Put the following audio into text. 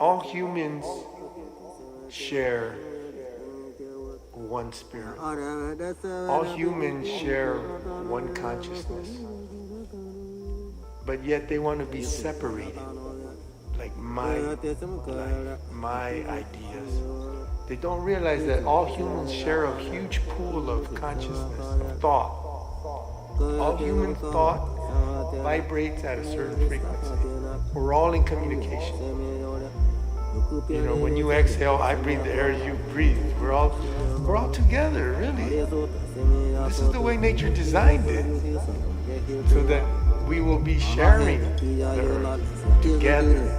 all humans share one spirit. All humans share one consciousness. But yet they want to be separated. Like my life, my ideas. They don't realize that all humans share a huge pool of consciousness, of thought. All human thought vibrates at a certain frequency. We're all in communication. You know, when you exhale, I breathe the air you breathe. We're all together, really. This is the way nature designed it, so that we will be sharing the earth together.